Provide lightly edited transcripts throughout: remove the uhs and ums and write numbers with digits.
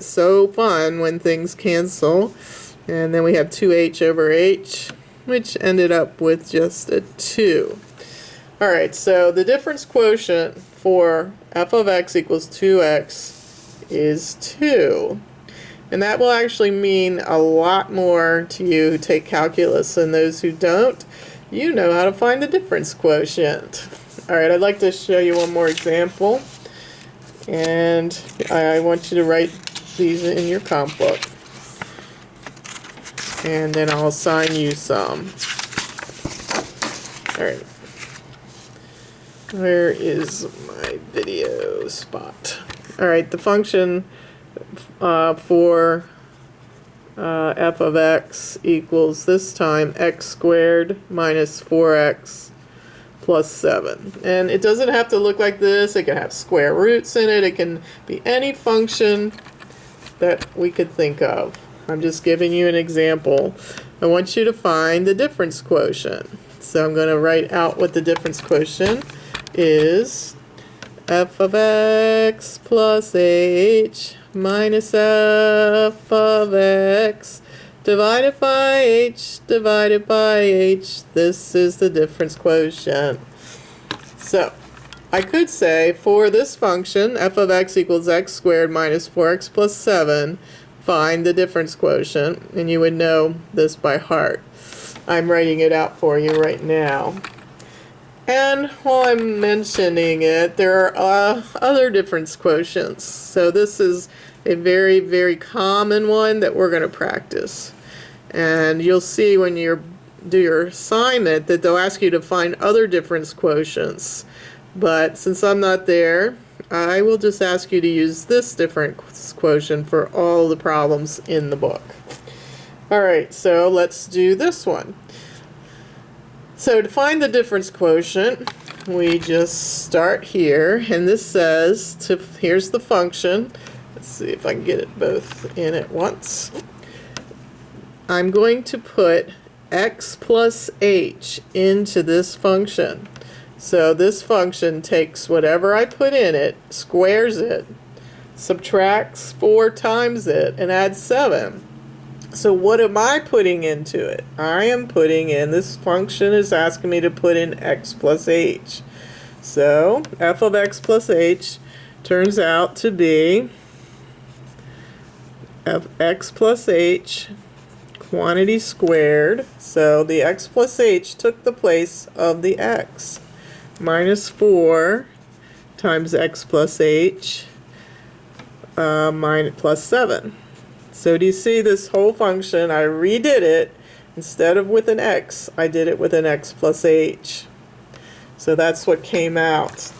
So fun when things cancel. And then we have 2h over h, which ended up with just a 2. Alright, so the difference quotient for f of x equals 2x is 2. And that will actually mean a lot more to you who take calculus than those who don't. You know how to find the difference quotient. Alright, I'd like to show you one more example. And I want you to write these in your comp book. And then I'll assign you some. Alright. Where is my video spot? Alright, the function for f of x equals this time x squared minus 4x plus 7. And it doesn't have to look like this. It can have square roots in it. It can be any function that we could think of. I'm just giving you an example. I want you to find the difference quotient. So I'm going to write out what the difference quotient is. F of x plus h minus f of x divided by h divided by h. This is the difference quotient. So I could say for this function, f of x equals x squared minus 4x plus 7, find the difference quotient, and you would know this by heart. I'm writing it out for you right now. And while I'm mentioning it, there are other difference quotients. So this is a very, very common one that we're going to practice. And you'll see when you do your assignment that they'll ask you to find other difference quotients. But since I'm not there, I will just ask you to use this difference quotient for all the problems in the book. Alright, so let's do this one. So to find the difference quotient, we just start here, and this says, here's the function. Let's see if I can get it both in at once. I'm going to put x plus h into this function. So this function takes whatever I put in it, squares it, subtracts 4 times it, and adds 7. So what am I putting into it? I am putting in, this function is asking me to put in x plus h. So f of x plus h turns out to be x plus h quantity squared. So the x plus h took the place of the x. Minus 4 times x plus h plus 7. So do you see this whole function? I redid it. Instead of with an x, I did it with an x plus h. So that's what came out.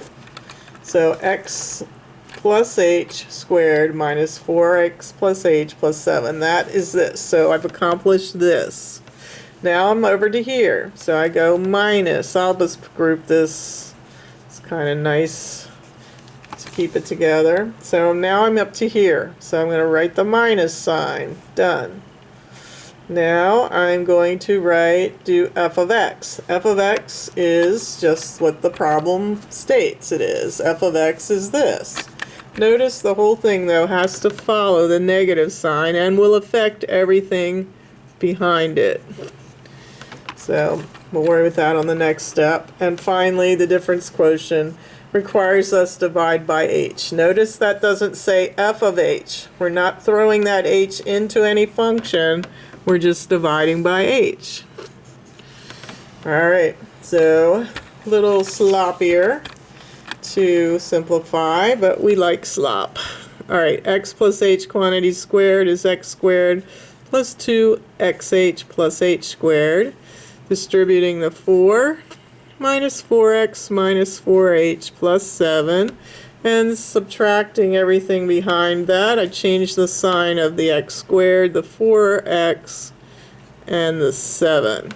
So x plus h squared minus 4x plus h plus 7. That is this. So I've accomplished this. Now I'm over to here. So I go minus. I'll just group this. It's kind of nice to keep it together. So now I'm up to here. So I'm going to write the minus sign. Done. Now I'm going to do f of x. F of x is just what the problem states it is. F of x is this. Notice the whole thing though has to follow the negative sign and will affect everything behind it. So we'll worry with that on the next step. And finally, the difference quotient requires us to divide by h. Notice that doesn't say f of h. We're not throwing that h into any function. We're just dividing by h. Alright, so a little sloppier to simplify, but we like slop. Alright, x plus h quantity squared is x squared plus 2xh plus h squared. Distributing the 4 minus 4x minus 4h plus 7, and subtracting everything behind that. I changed the sign of the x squared, the 4x, and the 7.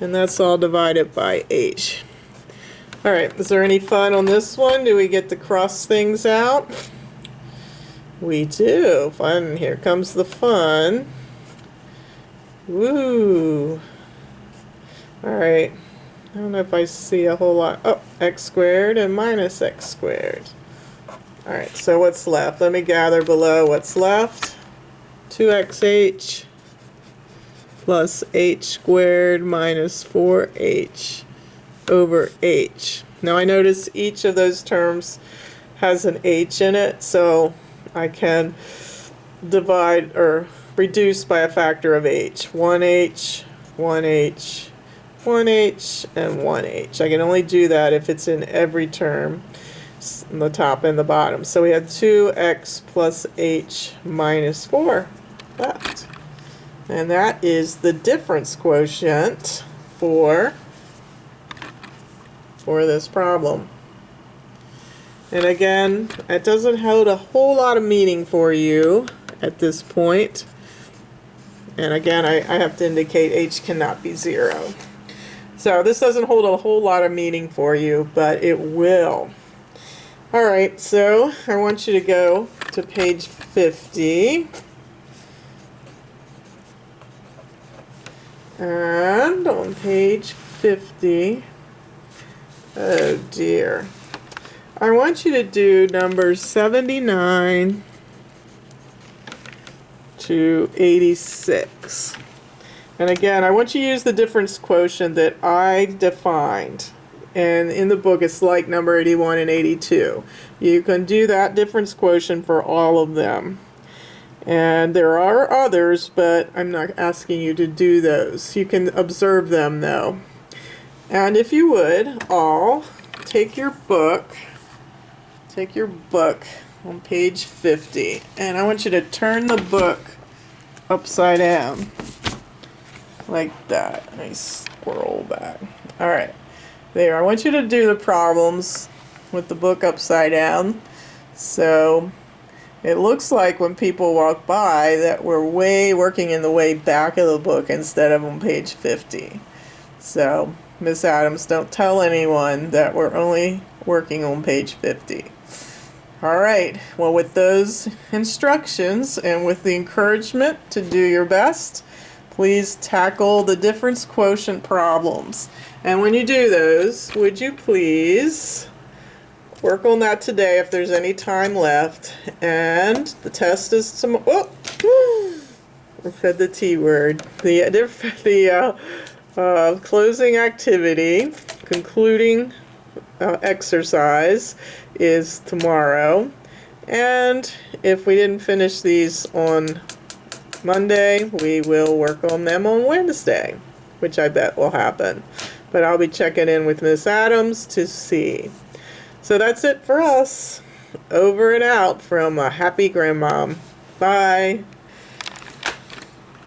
And that's all divided by h. Alright, is there any fun on this one? Do we get to cross things out? We do. Fun. Here comes the fun. Woo! Alright, I don't know if I see a whole lot. Oh, x squared and minus x squared. Alright, so what's left? Let me gather below what's left. 2xh plus h squared minus 4h over h. Now I notice each of those terms has an h in it, so I can divide or reduce by a factor of h. 1h, 1h, 1h, and 1h. I can only do that if it's in every term, in the top and the bottom. So we have 2x plus h minus 4 left. And that is the difference quotient for this problem. And again, it doesn't hold a whole lot of meaning for you at this point. And again, I have to indicate h cannot be 0. So this doesn't hold a whole lot of meaning for you, but it will. Alright, so I want you to go to page 50. And on page 50, oh dear, I want you to do numbers 79 to 86. And again, I want you to use the difference quotient that I defined. And in the book, it's like number 81 and 82. You can do that difference quotient for all of them. And there are others, but I'm not asking you to do those. You can observe them, though. And if you would, all take your book on page 50, and I want you to turn the book upside down, like that. Let me scroll back. All right, there. I want you to do the problems with the book upside down. So it looks like when people walk by that we're working in the way back of the book instead of on page 50. So, Miss Adams, don't tell anyone that we're only working on page 50. Alright, well, with those instructions and with the encouragement to do your best, please tackle the difference quotient problems. And when you do those, would you please work on that today if there's any time left. And the test is tomorrow. Oh, I said the T word. The closing activity, concluding exercise, is tomorrow. And if we didn't finish these on Monday, we will work on them on Wednesday, which I bet will happen. But I'll be checking in with Miss Adams to see. So that's it for us. Over and out from a happy grandmom. Bye.